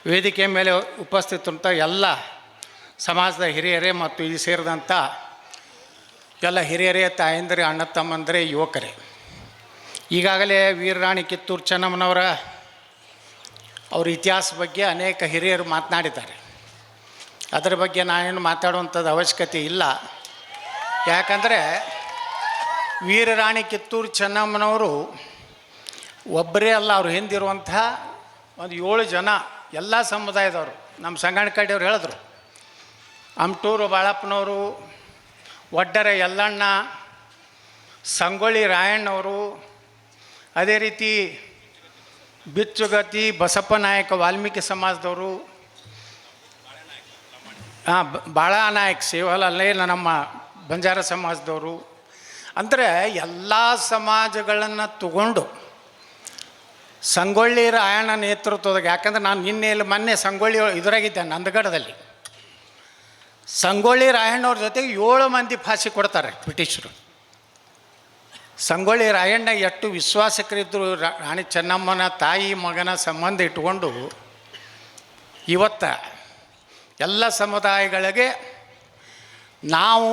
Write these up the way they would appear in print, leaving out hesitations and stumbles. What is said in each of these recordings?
ವೇದಿಕೆ ಮೇಲೆ ಉಪಸ್ಥಿತಂಥ ಎಲ್ಲ ಸಮಾಜದ ಹಿರಿಯರೇ ಮತ್ತು ಈ ಸೇರಿದಂಥ ಎಲ್ಲ ಹಿರಿಯರೇ, ತಾಯಂದಿರೇ, ಅಣ್ಣ ತಮ್ಮಂದಿರೇ, ಯುವಕರೇ, ಈಗಾಗಲೇ ವೀರರಾಣಿ ಕಿತ್ತೂರು ಚೆನ್ನಮ್ಮನವರ ಅವ್ರ ಇತಿಹಾಸ ಬಗ್ಗೆ ಅನೇಕ ಹಿರಿಯರು ಮಾತನಾಡಿದ್ದಾರೆ. ಅದರ ಬಗ್ಗೆ ನಾನೇನು ಮಾತಾಡುವಂಥದ್ದು ಅವಶ್ಯಕತೆ ಇಲ್ಲ. ಯಾಕಂದರೆ ವೀರರಾಣಿ ಕಿತ್ತೂರು ಚೆನ್ನಮ್ಮನವರು ಒಬ್ಬರೇ ಅಲ್ಲ, ಅವರು ಹಿಂದಿರುವಂಥ ಒಂದು 7 ಜನ ಎಲ್ಲ ಸಮುದಾಯದವರು. ನಮ್ಮ ಸಂಗಣ್ಣ ಕಡೆಯವ್ರು ಹೇಳಿದ್ರು, ಅಮಟೂರು ಬಾಳಪ್ಪನವರು, ಒಡ್ಡರೆ ಯಲ್ಲಣ್ಣ, ಸಂಗೊಳ್ಳಿ ರಾಯಣ್ಣವರು, ಅದೇ ರೀತಿ ಬಿಚ್ಚುಗತ್ತಿ ಬಸಪ್ಪ ನಾಯಕ ವಾಲ್ಮೀಕಿ ಸಮಾಜದವರು, ಬಾಳಾನಾಯಕ್ ಸೇವಲಲ್ಲೇ ನಮ್ಮ ಬಂಜಾರ ಸಮಾಜದವರು, ಅಂದರೆ ಎಲ್ಲ ಸಮಾಜಗಳನ್ನು ತಗೊಂಡು ಸಂಗೊಳ್ಳಿ ರಾಯಣ್ಣ ನೇತೃತ್ವದಾಗ, ಯಾಕಂದ್ರೆ ನಾನು ಮೊನ್ನೆ ಸಂಗೊಳ್ಳಿ ಇದರಾಗಿದ್ದೆ ನಂದಗಡದಲ್ಲಿ. ಸಂಗೊಳ್ಳಿ ರಾಯಣ್ಣವ್ರ ಜೊತೆಗೆ 7 ಮಂದಿ ಫಾಸಿ ಕೊಡ್ತಾರೆ ಬ್ರಿಟಿಷರು. ಸಂಗೊಳ್ಳಿ ರಾಯಣ್ಣ ಎಷ್ಟು ವಿಶ್ವಾಸಕರಿದ್ದರು, ರಾಣಿ ಚೆನ್ನಮ್ಮನ ತಾಯಿ ಮಗನ ಸಂಬಂಧ ಇಟ್ಕೊಂಡು ಇವತ್ತು ಎಲ್ಲ ಸಮುದಾಯಗಳಿಗೆ ನಾವು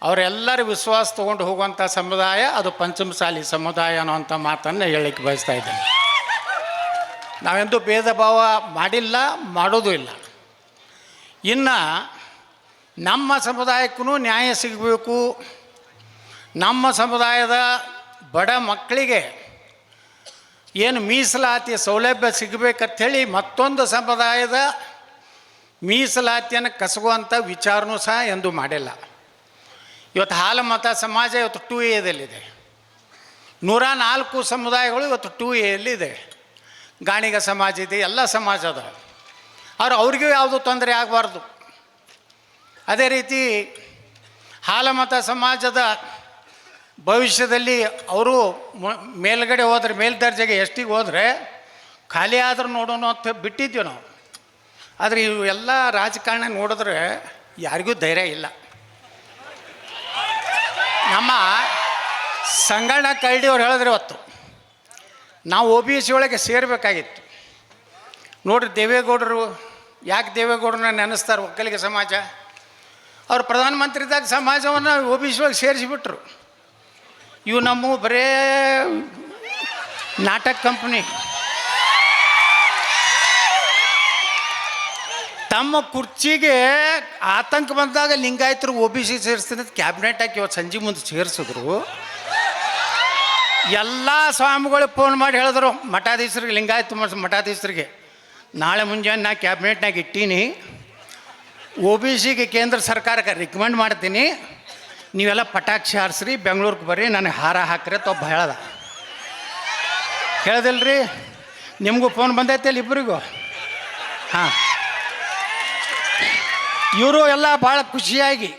ಅವರೆಲ್ಲರ ವಿಶ್ವಾಸ ತೊಗೊಂಡು ಹೋಗುವಂಥ ಸಮುದಾಯ ಅದು ಪಂಚಮಸಾಲಿ ಸಮುದಾಯ ಅನ್ನೋವಂಥ ಮಾತನ್ನು ಹೇಳಲಿಕ್ಕೆ ಬಯಸ್ತಾ ಇದ್ದೇನೆ. ನಾವೆಂದೂ ಭೇದ ಭಾವ ಮಾಡಿಲ್ಲ, ಮಾಡೋದು ಇಲ್ಲ. ಇನ್ನು ನಮ್ಮ ಸಮುದಾಯಕ್ಕೂ ನ್ಯಾಯ ಸಿಗಬೇಕು, ನಮ್ಮ ಸಮುದಾಯದ ಬಡ ಮಕ್ಕಳಿಗೆ ಏನು ಮೀಸಲಾತಿ ಸೌಲಭ್ಯ ಸಿಗಬೇಕಂಥೇಳಿ ಮತ್ತೊಂದು ಸಮುದಾಯದ ಮೀಸಲಾತಿಯನ್ನು ಕಸಗುವಂಥ ವಿಚಾರನೂ ಸಹ ಎಂದೂ ಮಾಡಿಲ್ಲ. ಇವತ್ತು ಹಾಲಮತ ಸಮಾಜ ಇವತ್ತು 2A ದಲ್ಲಿದೆ. 104 ಸಮುದಾಯಗಳು ಇವತ್ತು 2Aಯಲ್ಲಿದೆ. ಗಾಣಿಗ ಸಮಾಜ ಇದೆ, ಎಲ್ಲ ಸಮಾಜ ಅದ. ಅವ್ರಿಗೂ ಯಾವುದೂ ತೊಂದರೆ ಆಗಬಾರ್ದು. ಅದೇ ರೀತಿ ಹಾಲಮತ ಸಮಾಜದ ಭವಿಷ್ಯದಲ್ಲಿ ಅವರು ಮೇಲ್ಗಡೆ ಹೋದರೆ, ಮೇಲ್ದರ್ಜೆಗೆ ಎಷ್ಟಿಗೆ ಹೋದರೆ ಖಾಲಿ ಆದರೂ ನೋಡೋಣ ಅಂತ ಬಿಟ್ಟಿದ್ವಿ ನಾವು. ಆದರೆ ಇವೆಲ್ಲ ರಾಜಕಾರಣ ನೋಡಿದ್ರೆ ಯಾರಿಗೂ ಧೈರ್ಯ ಇಲ್ಲ. ನಮ್ಮ ಸಂಗಣ್ಣ ಕರಡಿಯವ್ರು ಹೇಳಿದ್ರೆ ಇವತ್ತು ನಾವು OBC ಒಳಗೆ ಸೇರಬೇಕಾಗಿತ್ತು. ನೋಡ್ರಿ, ದೇವೇಗೌಡರು ಯಾಕೆ ದೇವೇಗೌಡರನ್ನ ನೆನೆಸ್ತಾರೆ? ಒಕ್ಕಲಿಗ ಸಮಾಜ ಅವ್ರು ಪ್ರಧಾನಮಂತ್ರಿ ಇದ್ದಾಗ ಸಮಾಜವನ್ನು OBC ಒಳಗೆ ಸೇರಿಸಿಬಿಟ್ರು. ಇವು ನಮ್ಮ ಬರೇ ನಾಟಕ ಕಂಪ್ನಿ. ತಮ್ಮ ಕುರ್ಚಿಗೆ ಆತಂಕ ಬಂದಾಗ ಲಿಂಗಾಯತರು OBC ಸೇರಿಸ್ತೀನಿ ಅಂತ ಕ್ಯಾಬಿನೆಟ್ ಹಾಕಿ ಇವತ್ತು ಸಂಜೆ ಮುಂದೆ ಸೇರಿಸಿದ್ರು. ಎಲ್ಲ ಸ್ವಾಮಿಗಳು ಫೋನ್ ಮಾಡಿ ಹೇಳಿದ್ರು ಮಠಾಧೀಶರಿಗೆ, ಲಿಂಗಾಯತ ಮಠಾಧೀಶರಿಗೆ, ನಾಳೆ ಮುಂಜಾನೆ ನಾ ಕ್ಯಾಬಿನೆಟ್ನಾಗ ಇಟ್ಟೀನಿ, OBCಗೆ ಕೇಂದ್ರ ಸರ್ಕಾರಕ್ಕೆ ರಿಕಮೆಂಡ್ ಮಾಡ್ತೀನಿ, ನೀವೆಲ್ಲ ಪಟಾಕ್ಷಿ ಹಾರಿಸ್ರಿ, ಬೆಂಗಳೂರಿಗೆ ಬರ್ರಿ, ನನಗೆ ಹಾರ ಹಾಕ್ರಿ ಅಂತ ಒಬ್ಬ ಹೇಳ್ದಿಲ್ರಿ? ನಿಮಗೂ ಫೋನ್ ಬಂದೈತೆ ಅಲ್ಲಿ ಇಬ್ಬರಿಗೂ? ಹಾಂ, ಇವರು ಎಲ್ಲ ಭಾಳ ಖುಷಿಯಾಗಿ,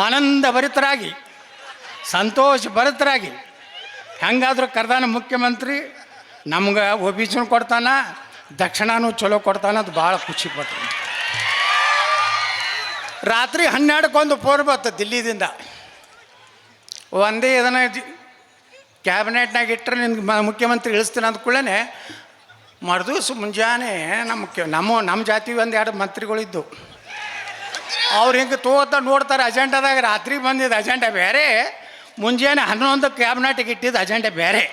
ಆನಂದ ಭರಿತರಾಗಿ, ಸಂತೋಷ ಭರಿತರಾಗಿ ಹೆಂಗಾದ್ರೂ ಕರ್ದಾನ ಮುಖ್ಯಮಂತ್ರಿ, ನಮ್ಗೆ OBCನೂ ಕೊಡ್ತಾನ, ದಕ್ಷಿಣನೂ ಚಲೋ ಕೊಡ್ತಾನ ಅದು ಭಾಳ ಖುಷಿಪಟ್ಟರು. ರಾತ್ರಿ 12ಕ್ಕೆ ಫೋನ್ ಬರ್ತದೆ ದಿಲ್ಲಿದಿಂದ, ಒಂದೇ ಇದನ್ನು ಕ್ಯಾಬಿನೆಟ್ನಾಗ ಇಟ್ಟರೆ ನಿನ್ಗೆ ಮುಖ್ಯಮಂತ್ರಿ ಇಳಿಸ್ತೀನಿ ಅಂದ ಕೂಡಲೇ ಮರುದಿವ್ಸ ಮುಂಜಾನೆ ನಮ್ಮ ಜಾತಿ 1-2 ಮಂತ್ರಿಗಳಿದ್ದು, ಅವ್ರು ಹಿಂಗೆ ನೋಡ್ತಾರೆ ಅಜೆಂಡಾದಾಗ. ರಾತ್ರಿ ಬಂದಿದ್ದು ಅಜೆಂಡಾ ಬೇರೆ, ಮುಂಜಾನೆ 11 ಕ್ಯಾಬಿನೆಟ್ಗೆ ಇಟ್ಟಿದ್ದು ಅಜೆಂಡಾ ಬೇರೆ.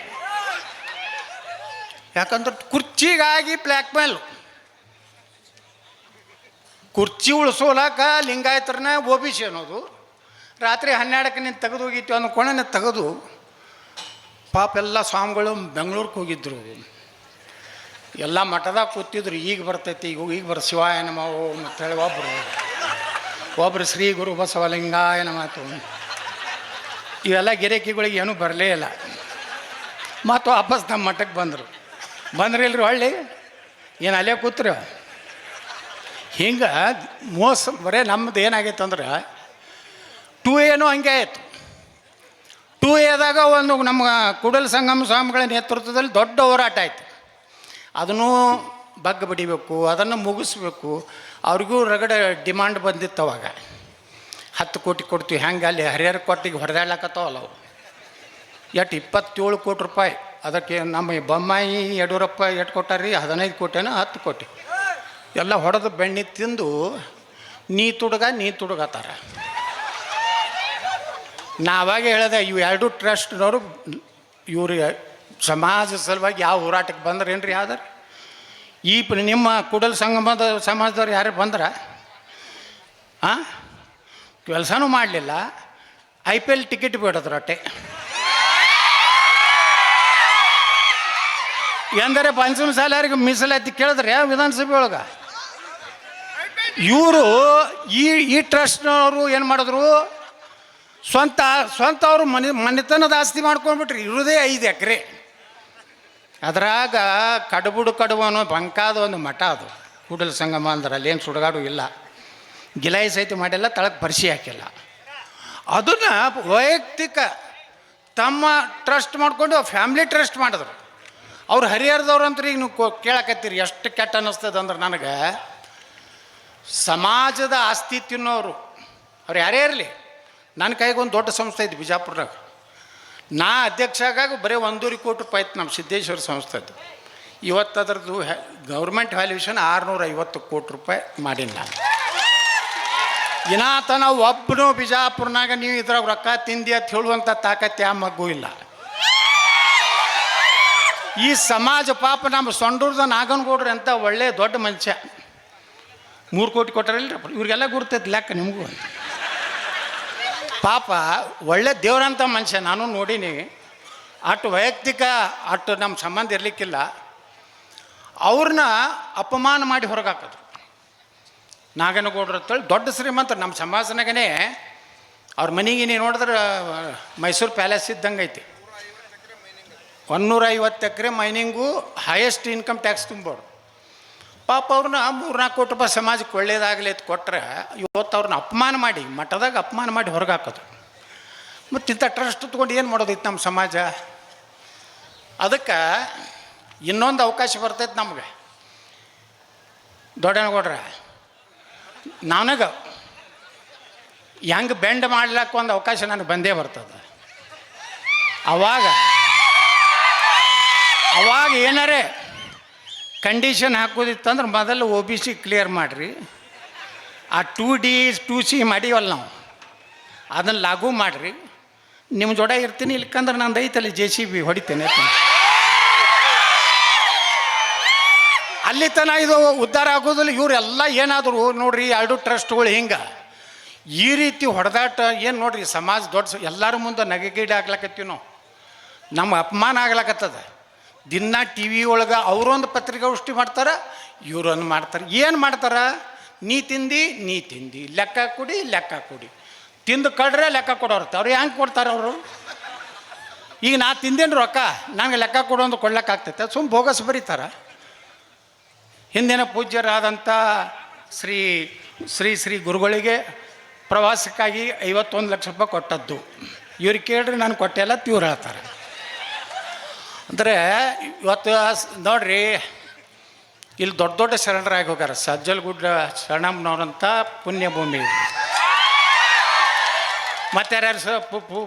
ಯಾಕಂದ್ರೆ ಕುರ್ಚಿಗಾಗಿ ಬ್ಲ್ಯಾಕ್ ಮೇಲ್, ಕುರ್ಚಿ ಉಳಿಸೋಲಾಕ ಲಿಂಗಾಯತರನ್ನ OBC ಅನ್ನೋದು. ರಾತ್ರಿ 12ಕ್ಕೆ ನೀನು ತೆಗೆದು ಹೋಗಿತ್ತು ಅಂದ್ಕೊಂಡೆ ತೆಗೆದು ಪಾಪ ಎಲ್ಲ ಸ್ವಾಮಿಗಳು ಬೆಂಗಳೂರಿಗೆ ಹೋಗಿದ್ರು. ಎಲ್ಲ ಮಠದಾಗ ಕೂತಿದ್ರು. ಈಗ ಬರ್ತೈತಿ, ಈಗ ಶಿವಾಯ ನಮ ಓಂ ಅಂತೇಳಿ ಒಬ್ಬರು ಶ್ರೀ ಗುರು ಬಸವಲಿಂಗಾಯ ನಮಾತು. ಇವೆಲ್ಲ ಗಿರೇಕಿಗಳಿಗೆ ಏನೂ ಬರಲೇ ಇಲ್ಲ. ಮತ್ತು ವಾಪಸ್ ನಮ್ಮ ಮಠಕ್ಕೆ ಬಂದ್ರಿಲ್ರಿ ಹೊಳ್ಳಿ, ಏನು ಅಲ್ಲೇ ಕೂತ್ರು. ಹಿಂಗೆ ಮೋಸ ಬರೇ ನಮ್ಮದು ಏನಾಗೈತೆ ಅಂದ್ರೆ 2Aನೂ ಹಂಗೆ ಆಯಿತು. 2Aದಾಗ ಒಂದು ನಮ್ಮ ಕೂಡಲ ಸಂಗಮ ಸ್ವಾಮಿಗಳ ನೇತೃತ್ವದಲ್ಲಿ ದೊಡ್ಡ ಹೋರಾಟ ಆಯಿತು. ಅದನ್ನು ಬಗ್ಗ ಬಡಿಬೇಕು, ಅದನ್ನು ಮುಗಿಸ್ಬೇಕು. ಅವ್ರಿಗೂ ರಗಡ ಡಿಮಾಂಡ್ ಬಂದಿತ್ತು ಅವಾಗ. 10 ಕೋಟಿ ಕೊಡ್ತೀವಿ, ಹೆಂಗೆ ಅಲ್ಲಿ ಹರಿಹರ ಕೋಟಿಗೆ ಹೊಡೆದಾಡ್ಲಕತ್ತಾವಲ್ಲ ಅವು. ಎಷ್ಟು 27 ಕೋಟಿ ರೂಪಾಯಿ ಅದಕ್ಕೆ ನಮ್ಮ ಬೊಮ್ಮಾಯಿ ಯಡಿಯೂರಪ್ಪ ಎಷ್ಟು ಕೊಟ್ಟಾರ್ರಿ 15 ಕೋಟಿನ 10 ಕೋಟಿ ಎಲ್ಲ ಹೊಡೆದು ಬೆಣ್ಣೆ ತಿಂದು ನೀ ತುಡುಗತ್ತಾರ. ನಾವಾಗ ಹೇಳಿದೆ ಇವು ಎರಡು ಟ್ರಸ್ಟ್ನವರು ಇವ್ರಿಗೆ ಸಮಾಜ ಸಲುವಾಗಿ ಯಾವ ಹೋರಾಟಕ್ಕೆ ಬಂದ್ರೇನ್ರಿ ಯಾವ್ದಾರು ಈ ನಿಮ್ಮ ಕೂಡಲ ಸಂಗಮದ ಸಮಾಜದವ್ರು ಯಾರು ಬಂದ್ರ ಕೆಲಸನೂ ಮಾಡಲಿಲ್ಲ. IPL ಟಿಕೆಟ್ ಬಿಡೋದ್ರು ಅಟ್ಟೆ ಎಂದರೆ ಪಂಚಮಸಾಲಿಯರಿಗೆ ಮೀಸಲಾತಿ ಕೇಳಿದ್ರೆ ವಿಧಾನಸಭೆ ಒಳಗೆ ಇವರು ಈ ಟ್ರಸ್ಟ್ನವರು ಏನು ಮಾಡಿದ್ರು, ಸ್ವಂತ ಅವರು ಮನೆತನದ ಆಸ್ತಿ ಮಾಡ್ಕೊಂಡ್ಬಿಟ್ರಿ. ಇರೋದೇ 5 ಎಕರೆ. ಅದ್ರಾಗ ಕಡುಬು ಅನ್ನೋ ಬಂಕಾದ ಒಂದು ಮಠ ಅದು ಕೂಡಲ ಸಂಗಮ ಅಂದ್ರೆ ಅಲ್ಲೇನು ಸುಡುಗಾಡು ಇಲ್ಲ, ಗಿಲಾಯಿ ಸಹಿತ ಮಾಡಿಲ್ಲ, ತಳಕ್ಕೆ ಪರಿಸಿ ಹಾಕಿಲ್ಲ. ಅದನ್ನು ವೈಯಕ್ತಿಕ ತಮ್ಮ ಟ್ರಸ್ಟ್ ಮಾಡಿಕೊಂಡು ಫ್ಯಾಮ್ಲಿ ಟ್ರಸ್ಟ್ ಮಾಡಿದ್ರು. ಅವ್ರು ಹರಿಹರದವ್ರು ಅಂತ ಈಗ ನೀವು ಕೇಳಕತ್ತೀರಿ. ಎಷ್ಟು ಕೆಟ್ಟ ಅನ್ನಿಸ್ತದೆ ಅಂದ್ರೆ ನನಗೆ, ಸಮಾಜದ ಆಸ್ತಿ ತಿನ್ನೋರು ಅವ್ರು ಯಾರೇ ಇರಲಿ. ನನ್ನ ಕೈಗೆ ಒಂದು ದೊಡ್ಡ ಸಂಸ್ಥೆ ಇತ್ತು ಬಿಜಾಪುರದಾಗ. ನಾ ಅಧ್ಯಕ್ಷ ಆಗಾಗ ಬರೀ 1.5 ಕೋಟಿ ರೂಪಾಯಿ ಇತ್ತು ನಮ್ಮ ಸಿದ್ದೇಶ್ವರ ಸಂಸ್ಥೆದು. ಇವತ್ತು ಅದರದ್ದು ಗೌರ್ಮೆಂಟ್ ವ್ಯಾಲ್ಯೂಷನ್ 650 ಕೋಟಿ ರೂಪಾಯಿ ಮಾಡೀನಿ ನಾನು. ಇನ್ನಾತನ ಒಬ್ಬನು ಬಿಜಾಪುರನಾಗ ನೀವು ಇದ್ರಾಗ ರೊಕ್ಕ ತಿಂದಿ ಅಂತ ಹೇಳುವಂಥ ತಾಕತ್ತು ಯಾವ ಮಗ್ಗೂ ಇಲ್ಲ. ಈ ಸಮಾಜ ಪಾಪ ನಮ್ಮ ಸೊಂಡೂರ್ದ ನಾಗನಗೌಡ್ರಿ ಅಂತ ಒಳ್ಳೆ ದೊಡ್ಡ ಮನುಷ್ಯ 3 ಕೋಟಿ ಕೊಟ್ಟಾರಲ್ರಿ. ಇವ್ರಿಗೆಲ್ಲ ಗುರ್ತೈತಿ ಲೆಕ್ಕ ನಿಮಗೂ. ಪಾಪ ಒಳ್ಳೆ ದೇವ್ರಂಥ ಮನುಷ್ಯ, ನಾನು ನೋಡೀನಿ. ಅಷ್ಟು ವೈಯಕ್ತಿಕ ಅಷ್ಟು ನಮ್ಮ ಸಂಬಂಧ ಇರಲಿಕ್ಕಿಲ್ಲ. ಅವ್ರನ್ನ ಅಪಮಾನ ಮಾಡಿ ಹೊರಗೆ ಹಾಕೋದು. ನಾಗನಗೌಡ್ರ ಅಂತೇಳಿ ದೊಡ್ಡ ಶ್ರೀಮಂತರು ನಮ್ಮ ಸಮಾಜನಾಗೇ. ಅವ್ರ ಮನೆಗೆ ನೀವು ನೋಡಿದ್ರೆ ಮೈಸೂರು ಪ್ಯಾಲೇಸ್ ಇದ್ದಂಗೆ ಐತಿ. 150 ಎಕರೆ ಮೈನಿಂಗು, ಹೈಯೆಸ್ಟ್ ಇನ್ಕಮ್ ಟ್ಯಾಕ್ಸ್ ತುಂಬೋರು. ಪಾಪ ಅವ್ರನ್ನ 3-4 ಕೋಟಿ ರೂಪಾಯಿ ಸಮಾಜಕ್ಕೆ ಒಳ್ಳೇದಾಗಲಿ ಅಂತ ಕೊಟ್ಟರೆ, ಇವತ್ತು ಅವ್ರನ್ನ ಅಪಮಾನ ಮಾಡಿ ಮಠದಾಗ ಅಪಮಾನ ಮಾಡಿ ಹೊರಗೆ ಹಾಕೋದು. ಮತ್ತು ಇಂಥ ಟ್ರಸ್ಟ್ ತೊಗೊಂಡು ಏನು ಮಾಡೋದಿತ್ತು ನಮ್ಮ ಸಮಾಜ? ಅದಕ್ಕೆ ಇನ್ನೊಂದು ಅವಕಾಶ ಬರ್ತೈತೆ ನಮಗೆ. ದೊಡ್ಡನಗೌಡ್ರ ನನಗೆ ಹೆಂಗೆ ಬೆಂಡ್ ಮಾಡ್ಲಿಕ್ಕೆ ಒಂದು ಅವಕಾಶ ನನಗೆ ಬಂದೇ ಬರ್ತದೆ. ಅವಾಗ ಏನಾರೇ ಕಂಡೀಷನ್ ಹಾಕೋದಿತ್ತಂದ್ರೆ ಮೊದಲು OBC ಕ್ಲಿಯರ್ ಮಾಡಿರಿ. ಆ 2D 2C ಮಾಡೀವಲ್ಲ ನಾವು, ಅದನ್ನು ಲಾಗೂ ಮಾಡಿರಿ. ನಿಮ್ಮ ಜೋಡ ಇರ್ತೀನಿ, ಇಲ್ಕಂದ್ರೆ ನಂದು ಐತಲ್ಲಿ JCB ಹೊಡಿತೇನೆ. ಅಲ್ಲಿ ತನಕ ಇದು ಉದ್ಧಾರ ಆಗೋದಿಲ್ಲ. ಇವರೆಲ್ಲ ಏನಾದರೂ ನೋಡ್ರಿ, 2 ಟ್ರಸ್ಟ್ಗಳು ಹಿಂಗೆ ಈ ರೀತಿ ಹೊಡೆದಾಟ ಏನು ನೋಡ್ರಿ. ಸಮಾಜ ದೊಡ್ಡ ಎಲ್ಲರ ಮುಂದೆ ನಗೆಗೀಡು ಆಗ್ಲಕತ್ತೀವಿ ನಾವು. ನಮ್ಮ ಅಪಮಾನ ಆಗ್ಲಕತ್ತದ. ದಿನ TV ಒಳಗೆ ಅವರೊಂದು ಪತ್ರಿಕಾಗೋಷ್ಠಿ ಮಾಡ್ತಾರೆ, ಇವರೊಂದು ಮಾಡ್ತಾರೆ. ಏನು ಮಾಡ್ತಾರೆ? ನೀ ತಿಂದು ಲೆಕ್ಕ ಕೊಡಿ ತಿಂದು ಕಡ್ರೆ ಲೆಕ್ಕ ಕೊಡೋರ್ತ. ಅವ್ರು ಹೆಂಗೆ ಕೊಡ್ತಾರೆ ಅವರು? ಈಗ ನಾ ತಿಂದೇನು ರೊಕ್ಕ ನಂಗೆ ಲೆಕ್ಕ ಕೊಡೋದು ಕೊಡ್ಲಿಕ್ಕಾಗ್ತೈತೆ? ಸುಮ್ಮ ಬೋಗಸ್ ಬರೀತಾರೆ. ಹಿಂದಿನ ಪೂಜ್ಯರಾದಂಥ ಶ್ರೀ ಗುರುಗಳಿಗೆ ಪ್ರವಾಸಕ್ಕಾಗಿ 51 ಲಕ್ಷ ರೂಪಾಯಿ ಕೊಟ್ಟದ್ದು. ಇವ್ರಿಗೆ ಕೇಳ್ರಿ ನಾನು ಕೊಟ್ಟೆ ಎಲ್ಲ ಇವ್ರು ಹೇಳ್ತಾರೆ. ಅಂದರೆ ಇವತ್ತು ನೋಡ್ರಿ, ಇಲ್ಲಿ ದೊಡ್ಡ ಶರಣರಾಗಿ ಹೋಗ್ಯಾರ. ಸಜ್ಜಲಗುಡ್ಡ ಶರಣಮ್ಮನವ್ರಂಥ ಪುಣ್ಯಭೂಮಿ. ಮತ್ತು ಯಾರ್ಯಾರು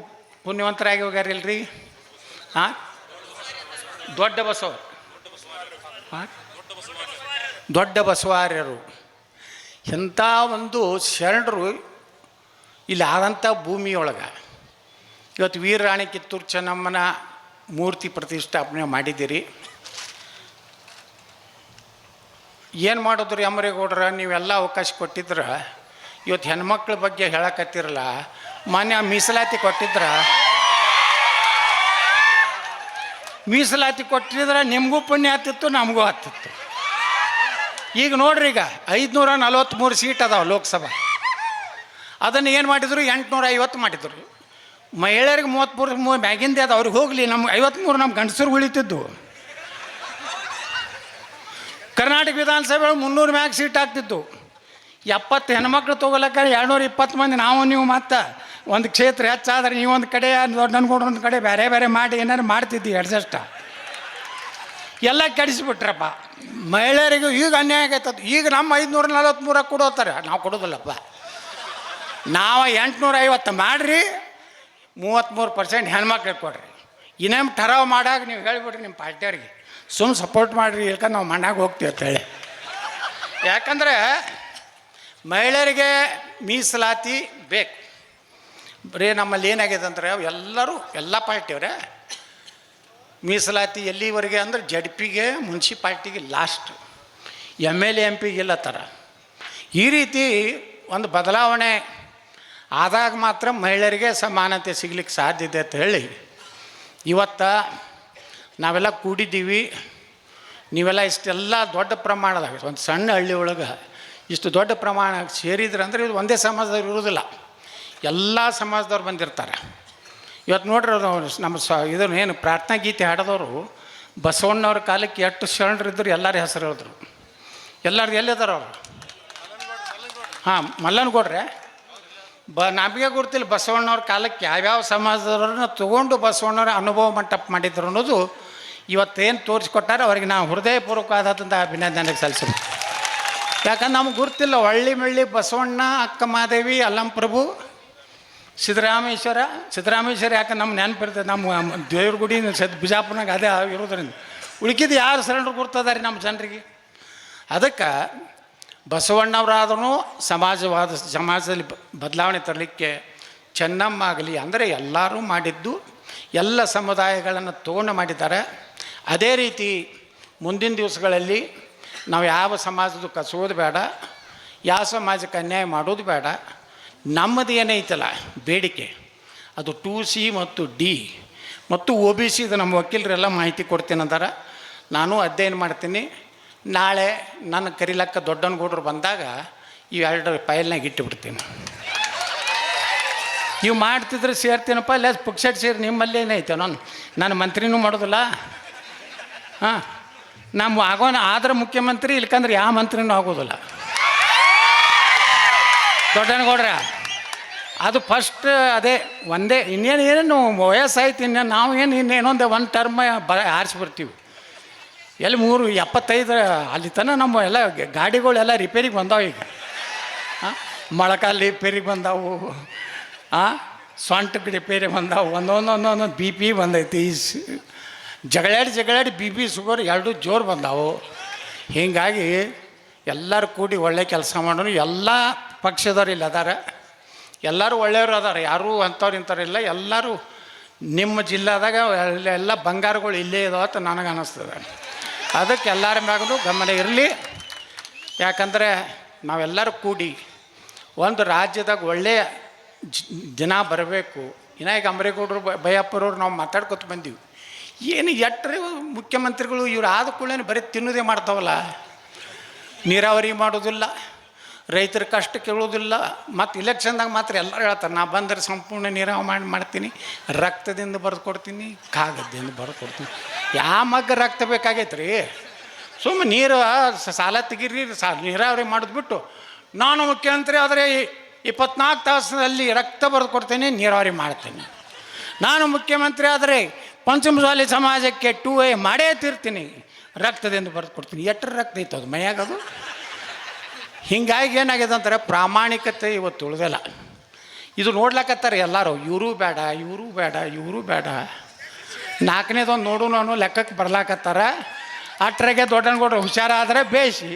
ಪುಣ್ಯವಂತರಾಗಿ ಹೋಗ್ಯಾರಿಲ್ರಿ? ದೊಡ್ಡ ಬಸವಾರ್ಯರು ಎಂಥ ಒಂದು ಶರಣರು ಇಲ್ಲಿ ಆದಂಥ ಭೂಮಿಯೊಳಗೆ ಇವತ್ತು ವೀರರಾಣಿ ಕಿತ್ತೂರು ಚೆನ್ನಮ್ಮನ ಮೂರ್ತಿ ಪ್ರತಿಷ್ಠಾಪನೆ ಮಾಡಿದ್ದೀರಿ. ಏನು ಮಾಡಿದ್ರಿ ಅಮರೇಗೌಡ್ರ? ನೀವೆಲ್ಲ ಅವಕಾಶ ಕೊಟ್ಟಿದ್ರೆ ಇವತ್ತು ಹೆಣ್ಮಕ್ಳ ಬಗ್ಗೆ ಹೇಳಕತ್ತಿರಲ್ಲ. ಮಾನ್ಯ ಮೀಸಲಾತಿ ಕೊಟ್ಟಿದ್ರೆ ನಿಮಗೂ ಪುಣ್ಯ ಆಗ್ತಿತ್ತು, ನಮಗೂ ಆಗ್ತಿತ್ತು. ಈಗ ನೋಡ್ರಿ, ಈಗ 543 ಸೀಟ್ ಅದಾವೆ ಲೋಕಸಭಾ. ಅದನ್ನು ಏನು ಮಾಡಿದ್ರು? 850 ಮಾಡಿದ್ರು. ಮಹಿಳೆಯರಿಗೆ 33 ಮ್ಯಾಗಿಂದೆ ಅದು. ಅವ್ರಿಗೆ ಹೋಗಲಿ, ನಮ್ಗೆ 53 ನಮ್ಮ ಗಂಡಸರು ಉಳಿತಿದ್ದು. ಕರ್ನಾಟಕ ವಿಧಾನಸಭೆ 300 ಮ್ಯಾಗ ಸೀಟ್ ಆಗ್ತಿತ್ತು. 70 ಹೆಣ್ಮಕ್ಳು ತೊಗೊಳಕ್ಕೆ 220 ಮಂದಿ ನಾವು ನೀವು. ಮತ್ತು ಒಂದು ಕ್ಷೇತ್ರ ಹೆಚ್ಚಾದ್ರೆ ನೀವೊಂದು ಕಡೆ, ದೊಡ್ಡನಗೌಡ ಒಂದು ಕಡೆ ಬೇರೆ ಮಾಡಿ ಏನಾರು ಮಾಡ್ತಿದ್ವಿ ಅಡ್ಜಸ್ಟ್. ಎಲ್ಲ ಕೆಡಿಸಿಬಿಟ್ರಪ್ಪ ಮಹಿಳೆಯರಿಗೂ. ಈಗ ಅನ್ಯಾಯ ಆಗೈತದ. ಈಗ ನಮ್ಮ 543 ಕೊಡೋತಾರೆ, ನಾವು ಕೊಡೋದಿಲ್ಲಪ್ಪ. ನಾವು 850 ಮಾಡಿರಿ, 33% ಹೆಣ್ಮಕ್ಳಿಗೆ ಕೊಡ್ರಿ. ಇನ್ನೇನು ಠರಾವ್ ಮಾಡಾಗ ನೀವು ಹೇಳಿಬಿಡ್ರಿ ನಿಮ್ಮ ಪಾರ್ಟಿಯವ್ರಿಗೆ ಸುಮ್ಮನೆ ಸಪೋರ್ಟ್ ಮಾಡಿರಿ ಯಾಕಂದ್ರೆ ನಾವು ಮಣ್ಣಾಗ ಹೋಗ್ತೀವಿ ಅಂತೇಳಿ. ಯಾಕಂದರೆ ಮಹಿಳೆಯರಿಗೆ ಮೀಸಲಾತಿ ಬೇಕು. ಬರೀ ನಮ್ಮಲ್ಲಿ ಏನಾಗಿದೆ ಅಂದರೆ ಎಲ್ಲರೂ ಎಲ್ಲ ಪಾರ್ಟಿಯವರೇ ಮೀಸಲಾತಿ ಎಲ್ಲಿವರೆಗೆ ಅಂದರೆ ಜಡ್ಪಿಗೆ ಮುನ್ಸಿಪಾಲ್ಟಿಗೆ ಲಾಸ್ಟ್, MLA MP ಇಲ್ಲ ಥರ. ಈ ರೀತಿ ಒಂದು ಬದಲಾವಣೆ ಆದಾಗ ಮಾತ್ರ ಮಹಿಳೆಯರಿಗೆ ಸಮಾನತೆ ಸಿಗ್ಲಿಕ್ಕೆ ಸಾಧ್ಯತೆ ಅಂತ ಹೇಳಿ ಇವತ್ತು ನಾವೆಲ್ಲ ಕೂಡಿದ್ದೀವಿ. ನೀವೆಲ್ಲ ಇಷ್ಟೆಲ್ಲ ದೊಡ್ಡ ಪ್ರಮಾಣದಾಗ ಒಂದು ಸಣ್ಣ ಹಳ್ಳಿ ಒಳಗೆ ಇಷ್ಟು ದೊಡ್ಡ ಪ್ರಮಾಣ ಸೇರಿದ್ರೆ ಅಂದರೆ ಇದು ಒಂದೇ ಸಮಾಜದವ್ರು ಇರೋದಿಲ್ಲ, ಎಲ್ಲ ಸಮಾಜದವ್ರು ಬಂದಿರ್ತಾರೆ. ಇವತ್ತು ನೋಡ್ರಿ ನಮ್ಮ ಇದನ್ನು ಏನು ಪ್ರಾರ್ಥನಾ ಗೀತೆ ಹಾಡೋದವರು ಬಸವಣ್ಣವ್ರ ಕಾಲಕ್ಕೆ ಎಷ್ಟು ಶರಣರಿದ್ದರು ಎಲ್ಲರ ಹೆಸರು ಹೇಳಿದ್ರು. ಎಲ್ಲರೂ ಎಲ್ಲಿದ್ದಾರೆ ಅವರು? ಹಾಂ, ಮಲ್ಲನಗೌಡ್ರೆ. ನಮಗೆ ಗೊತ್ತಿಲ್ಲ ಬಸವಣ್ಣವ್ರ ಕಾಲಕ್ಕೆ ಯಾವ್ಯಾವ ಸಮಾಜದವ್ರನ್ನ ತೊಗೊಂಡು ಬಸವಣ್ಣವ್ರ ಅನುಭವ ಮಂಟಪ ಮಾಡಿದ್ರು ಅನ್ನೋದು ಇವತ್ತೇನು ತೋರಿಸ್ಕೊಟ್ಟಾರೆ ಅವರಿಗೆ ನಾವು ಹೃದಯಪೂರ್ವಕವಾದಂಥ ಅಭಿನಂದನೆಗೆ ಸಲ್ಲಿಸ್ತೀವಿ. ಯಾಕಂದ್ರೆ ನಮ್ಗೆ ಗುರ್ತಿಲ್ಲ ಒಳ್ಳಿ ಮೆಳ್ಳಿ ಬಸವಣ್ಣ, ಅಕ್ಕ ಮಹಾದೇವಿ, ಅಲ್ಲಂಪ್ರಭು, ಸಿದ್ದರಾಮೇಶ್ವರ ಯಾಕೆ ನಮ್ಮ ನೆನಪಿರ್ತದೆ. ನಮ್ಮ ದೇವ್ರ ಗುಡಿ ಬಿಜಾಪುರನಾಗ ಅದೇ ಇರೋದ್ರಿಂದ ಉಳ್ಕಿದ್ದು ಯಾರು ಶರಣರು ಗುರ್ತದಾರಿ ನಮ್ಮ ಜನರಿಗೆ. ಅದಕ್ಕೆ ಬಸವಣ್ಣವರಾದ್ರೂ ಸಮಾಜದಲ್ಲಿ ಬದಲಾವಣೆ ತರಲಿಕ್ಕೆ ಚೆನ್ನಮ್ಮ ಆಗಲಿ ಅಂದರೆ ಎಲ್ಲರೂ ಮಾಡಿದ್ದು ಎಲ್ಲ ಸಮುದಾಯಗಳನ್ನು ತೊಗೊಂಡು ಮಾಡಿದ್ದಾರೆ. ಅದೇ ರೀತಿ ಮುಂದಿನ ದಿವಸಗಳಲ್ಲಿ ನಾವು ಯಾವ ಸಮಾಜದ ಕಸೋದು ಬೇಡ, ಯಾವ ಸಮಾಜಕ್ಕೆ ಅನ್ಯಾಯ ಮಾಡೋದು ಬೇಡ. ನಮ್ಮದು ಏನೈತಲ್ಲ ಬೇಡಿಕೆ ಅದು 2C ಮತ್ತು D ಮತ್ತು OBC ಇದು ನಮ್ಮ ವಕೀಲರೆಲ್ಲ ಮಾಹಿತಿ ಕೊಡ್ತೀನಿ ಅಂತಾರೆ. ನಾನು ಅಧ್ಯಯನ ಮಾಡ್ತೀನಿ. ನಾಳೆ ನನ್ನ ಕರಿಲಕ್ಕ ದೊಡ್ಡನಗೌಡರು ಬಂದಾಗ ಇವೆರಡು ಫೈಲ್ನಾಗ ಇಟ್ಟುಬಿಡ್ತೀನಿ. ಇವು ಮಾಡ್ತಿದ್ರೆ ಸೇರ್ತೀನಪ್ಪ, ಇಲ್ಲ ಪುಕ್ಷಟ್ ಸೇರಿ ನಿಮ್ಮಲ್ಲಿ ಏನೈತೆ ನಾನು ಮಂತ್ರಿನೂ ಮಾಡೋದಿಲ್ಲ. ಹಾಂ, ನಮ್ಮ ಆದ್ರೆ ಮುಖ್ಯಮಂತ್ರಿ, ಇಲ್ಕಂದ್ರೆ ಯಾವ ಮಂತ್ರಿನೂ ಆಗೋದಿಲ್ಲ. ದೊಡ್ಡನಗೌಡ್ರ ಅದು ಫಸ್ಟ್ ಅದೇ ಒಂದೇ, ಇನ್ನೇನು ವಯಸ್ಸಾಯ್ತು, ಇನ್ನೇನು ನಾವು ಇನ್ನೇನೊಂದು ಒಂದು ಟರ್ಮ್ ಆರಿಸ್ಬಿಡ್ತೀವಿ. ಎಲ್ಲಿ 375 ಅಲ್ಲಿ ತನಕ ನಮ್ಮ ಎಲ್ಲ ಗಾಡಿಗಳೆಲ್ಲ ರಿಪೇರಿಗೆ ಬಂದಾವೆ. ಈಗ ಮೊಳಕಾಲು ರಿಪೇರಿಗೆ ಬಂದಾವು, ಸೊಂಟಕ್ಕೆ ರಿಪೇರಿಗೆ ಬಂದಾವು, ಒಂದೊಂದು BP ಬಂದೈತಿ. ಜಗಳಾಡಿ BP ಶುಗರ್ ಎರಡೂ ಜೋರು ಬಂದಾವು. ಹೀಗಾಗಿ ಎಲ್ಲರೂ ಕೂಡಿ ಒಳ್ಳೆ ಕೆಲಸ ಮಾಡೋರು. ಎಲ್ಲ ಪಕ್ಷದವ್ರು ಇಲ್ಲಿ ಅದಾರ, ಎಲ್ಲರೂ ಒಳ್ಳೆಯವರು ಅದಾರ, ಯಾರೂ ಅಂಥವ್ರು ಇಂಥವ್ರಿಲ್ಲ. ಎಲ್ಲರೂ ನಿಮ್ಮ ಜಿಲ್ಲಾದಾಗ ಎಲ್ಲ ಬಂಗಾರಗಳು ಇಲ್ಲೇ ಇದಾವ ಅಂತ ನನಗೆ ಅನ್ನಿಸ್ತದೆ. ಅದಕ್ಕೆ ಎಲ್ಲರ ಮ್ಯಾಗೂ ಗಮನ ಇರಲಿ. ಯಾಕಂದರೆ ನಾವೆಲ್ಲರೂ ಕೂಡಿ ಒಂದು ರಾಜ್ಯದಾಗ ಒಳ್ಳೆಯ ಜನ ಬರಬೇಕು. ಈಗ ಅಂಬರೇಗೌಡರು, ಬೈಯಪ್ಪರವ್ರು ನಾವು ಮಾತಾಡ್ಕೊತ ಬಂದೀವಿ. ಏನು ಎಟ್ಟರೆ ಮುಖ್ಯಮಂತ್ರಿಗಳು ಇವ್ರು ಆದ ಕೂಡಲೇ ಬರೀ ತಿನ್ನೋದೇ ಮಾಡ್ತಾವಲ್ಲ, ನೀರಾವರಿ ಮಾಡೋದಿಲ್ಲ, ರೈತರ ಕಷ್ಟ ಕೇಳೋದಿಲ್ಲ. ಮತ್ತು ಇಲೆಕ್ಷನ್ದಾಗ ಮಾತ್ರ ಎಲ್ಲರೂ ಹೇಳ್ತಾರೆ ನಾ ಬಂದರೆ ಸಂಪೂರ್ಣ ನೀರಾವರಿ ಮಾಡ್ತೀನಿ, ರಕ್ತದಿಂದ ಬರೆದು ಕೊಡ್ತೀನಿ, ಕಾಗದದಿಂದ ಬರೆದು ಕೊಡ್ತೀನಿ. ಯಾವ ಮಗ್ಗ ರಕ್ತ ಬೇಕಾಗೈತೆ ರೀ? ಸುಮ್ಮನೆ ನೀರು ಸಾಲ ತೆಗೀರಿ, ನೀರಾವರಿ ಮಾಡಿದ್ಬಿಟ್ಟು ನಾನು ಮುಖ್ಯಮಂತ್ರಿ ಆದರೆ 24 ತಾಸಿನಲ್ಲಿ ರಕ್ತ ಬರೆದು ಕೊಡ್ತೀನಿ, ನೀರಾವರಿ ಮಾಡ್ತೀನಿ. ನಾನು ಮುಖ್ಯಮಂತ್ರಿ ಆದರೆ ಪಂಚಮಸಾಲಿ ಸಮಾಜಕ್ಕೆ 2A ಮಾಡೇ ತೀರ್ತೀನಿ, ರಕ್ತದಿಂದ ಬರೆದು ಕೊಡ್ತೀನಿ. ಎಟ್ಟರ ರಕ್ತ ಐತೆ ಅದು ಮೈಯಾಗದು. ಹೀಗಾಗಿ ಏನಾಗಿದೆ ಅಂತಾರೆ, ಪ್ರಾಮಾಣಿಕತೆ ಇವತ್ತು ಉಳಿದಿಲ್ಲ. ಇದು ನೋಡ್ಲಕ್ಕತ್ತಾರೆ ಎಲ್ಲರೂ, ಇವರು ಬೇಡ, ಇವರು ಬೇಡ, ಇವರು ಬೇಡ. 4ನೇದೊಂದು ನೋಡು ನಾನು ಲೆಕ್ಕಕ್ಕೆ ಬರ್ಲಾಕತ್ತಾರ. ಅಟ್ರಾಗೆ ದೊಡ್ಡನಗೌಡರು ಹುಷಾರಾದರೆ ಬೇಯಿಸಿ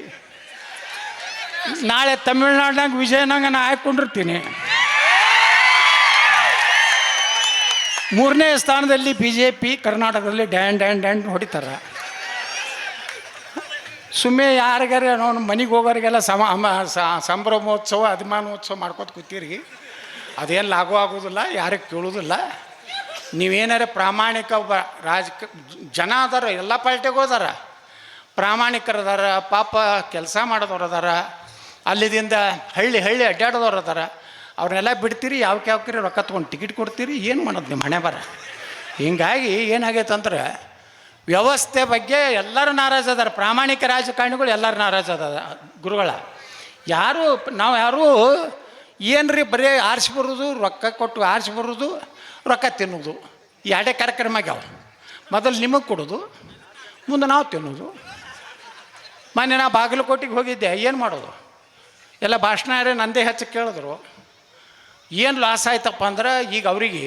ನಾಳೆ ತಮಿಳ್ನಾಡಿನಾಗ ವಿಜಯನಗರ ನಾನು ಹಾಕೊಂಡಿರ್ತೀನಿ. 3ನೇ ಸ್ಥಾನದಲ್ಲಿ BJP ಕರ್ನಾಟಕದಲ್ಲಿ ಡ್ಯಾಂಡ್ ಹೊಡಿತಾರೆ. ಸುಮ್ಮನೆ ಯಾರಿಗಾರ ನಾವು ಮನೆಗೆ ಹೋಗೋರಿಗೆಲ್ಲ ಸಂಭ್ರಮೋತ್ಸವ ಅಭಿಮಾನೋತ್ಸವ ಮಾಡ್ಕೊತ ಕೂತೀರಿ. ಅದೇನು ಲಾಗೂ ಆಗೋದಿಲ್ಲ, ಯಾರಿಗೆ ಕೇಳೋದಿಲ್ಲ. ನೀವೇನಾರ ಪ್ರಾಮಾಣಿಕ ಜನ ಅದಾರ, ಎಲ್ಲ ಪಾರ್ಟಿಗೂ ಅದಾರ, ಪ್ರಾಮಾಣಿಕರು ಅದಾರ, ಪಾಪ ಕೆಲಸ ಮಾಡೋದವ್ರು ಅದಾರ, ಅಲ್ಲಿದಿಂದ ಹಳ್ಳಿ ಅಡ್ಡಾಡೋದವ್ರು ಅದಾರ. ಅವ್ರನ್ನೆಲ್ಲ ಬಿಡ್ತೀರಿ, ಯಾವಕ್ರಿ ರೊಕ್ಕ ತೊಗೊಂಡು ಟಿಕೆಟ್ ಕೊಡ್ತೀರಿ, ಏನು ಮಾಡೋದು ನಿಮ್ಮ ಹಣೆ ಬರ. ಹೀಗಾಗಿ ಏನಾಗೈತೆ ಅಂದ್ರೆ ವ್ಯವಸ್ಥೆ ಬಗ್ಗೆ ಎಲ್ಲರೂ ನಾರಾಜ್ ಅದಾರ. ಪ್ರಾಮಾಣಿಕ ರಾಜಕಾರಣಿಗಳು ಎಲ್ಲರೂ ನಾರಾಜ್ ಅದ ಗುರುಗಳ. ಯಾರೂ ಏನ್ರಿ ಬರೀ ಆರಿಸಿ ಬರೋದು, ರೊಕ್ಕ ಕೊಟ್ಟು ಆರಿಸಿ ಬರೋದು, ರೊಕ್ಕ ತಿನ್ನೋದು, ಎರಡೇ ಕಾರ್ಯಕ್ರಮ ಆಗ್ಯಾವ. ಮೊದಲು ನಿಮಗೆ ಕೊಡೋದು, ಮುಂದೆ ನಾವು ತಿನ್ನೋದು. ಮೊನ್ನೆ ನಾ ಬಾಗಲಕೋಟೆಗೆ ಹೋಗಿದ್ದೆ, ಏನು ಮಾಡೋದು, ಎಲ್ಲ ಭಾಷಣ ನಂದೇ ಹೆಚ್ಚು ಕೇಳಿದ್ರು. ಏನು ಲಾಸ್ ಆಯ್ತಪ್ಪ ಅಂದ್ರೆ ಈಗ ಅವರಿಗೆ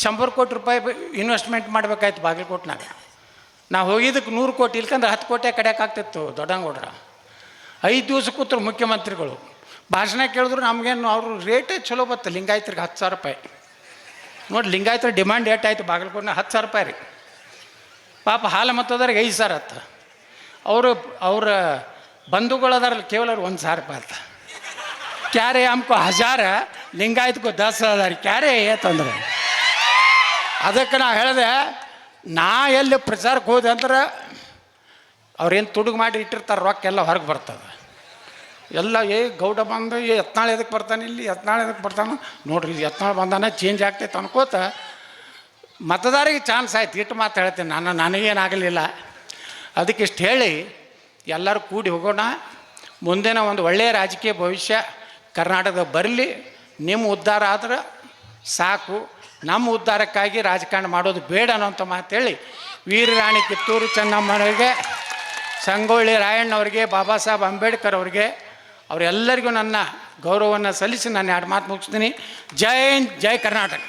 100 ಕೋಟಿ ರೂಪಾಯಿ ಇನ್ವೆಸ್ಟ್ಮೆಂಟ್ ಮಾಡ್ಬೇಕಾಯ್ತು ಬಾಗಲಕೋಟ್ನಾಗ. ನಾವು ಹೋಗಿದ್ದಕ್ಕೆ 100 ಕೋಟಿ ಇಲ್ಕಂದ್ರೆ 10 ಕೋಟಿ ಕಡೆಯೋಕ್ಕಾಗ್ತಿತ್ತು ದೊಡ್ಡಂಗೌಡ್ರ. 5 ದಿವಸ ಕೂತರು ಮುಖ್ಯಮಂತ್ರಿಗಳು ಭಾಷಣ ಕೇಳಿದ್ರು. ನಮಗೇನು ಅವರು ರೇಟೇ ಚಲೋ ಬತ್ತು. ಲಿಂಗಾಯತರಿಗೆ 10,000 ರೂಪಾಯಿ ನೋಡಿ. ಲಿಂಗಾಯತರ ಡಿಮ್ಯಾಂಡ್ ಏಟಾಯ್ತು ಬಾಗಲಕೋಟ್ನಾಗ 10,000 ರೂಪಾಯಿ ರೀ. ಪಾಪ ಹಾಲು ಮತ್ತೋದ್ರಿಗೆ 5,000 ಆತ. ಅವ್ರ ಬಂಧುಗಳದಾರಲ್ಲಿ ಕೇವಲ 1,000 ರೂಪಾಯಿ ಆತ. ಕ್ಯಾರೆ ಅಮ್ಕೋ 1000 ಲಿಂಗಾಯತ್ಕೋ 10,000 ಕ್ಯಾರೆ ಏತಂದ್ರೆ. ಅದಕ್ಕೆ ನಾ ಹೇಳಿದೆ, ನಾ ಎಲ್ಲಿ ಪ್ರಚಾರಕ್ಕೆ ಹೋದೆ ಅಂದ್ರೆ ಅವ್ರೇನು ತುಡುಗು ಮಾಡಿ ಇಟ್ಟಿರ್ತಾರೆ ರೊಕ್ಕ ಎಲ್ಲ ಹೊರಗೆ ಬರ್ತದೆ. ಎಲ್ಲ ಗೌಡ ಬಂದು ಯತ್ನಾಳ್ ಎದಕ್ಕೆ ಬರ್ತಾನೆ, ಇಲ್ಲಿ ಯತ್ನಾಳ್ ಎದಕ್ಕೆ ಬರ್ತಾನೆ ನೋಡ್ರಿ, ಯತ್ನಾಳ್ ಬಂದಾನೆ ಚೇಂಜ್ ಆಗ್ತೈತೆ ಅನ್ಕೋತ ಮತದಾರಿಗೆ ಚಾನ್ಸ್ ಆಯ್ತು. ಇಟ್ಟು ಮಾತು ಹೇಳ್ತೀನಿ ನನಗೇನಾಗಲಿಲ್ಲ. ಅದಕ್ಕೆ ಇಷ್ಟು ಹೇಳಿ ಎಲ್ಲರೂ ಕೂಡಿ ಹೋಗೋಣ. ಮುಂದಿನ ಒಂದು ಒಳ್ಳೆಯ ರಾಜಕೀಯ ಭವಿಷ್ಯ ಕರ್ನಾಟಕದ ಬರಲಿ. ನಿಮ್ಮ ಉದ್ಧಾರ ಆದ್ರೆ ಸಾಕು, ನಮ್ಮ ಉದ್ಧಾರಕ್ಕಾಗಿ ರಾಜಕಾರಣ ಮಾಡೋದು ಬೇಡ ಅನ್ನೋಂಥ ಮಾತೇಳಿ ವೀರರಾಣಿ ಕಿತ್ತೂರು ಚೆನ್ನಮ್ಮನವರಿಗೆ, ಸಂಗೊಳ್ಳಿ ರಾಯಣ್ಣವ್ರಿಗೆ, ಬಾಬಾ ಸಾಹೇಬ್ ಅಂಬೇಡ್ಕರ್ ಅವ್ರಿಗೆ, ಅವರೆಲ್ಲರಿಗೂ ನನ್ನ ಗೌರವವನ್ನು ಸಲ್ಲಿಸಿ ನಾನು 2 ಮಾತು ಮುಗಿಸ್ತೀನಿ. ಜೈ ಹಿಂದ್, ಜೈ ಕರ್ನಾಟಕ.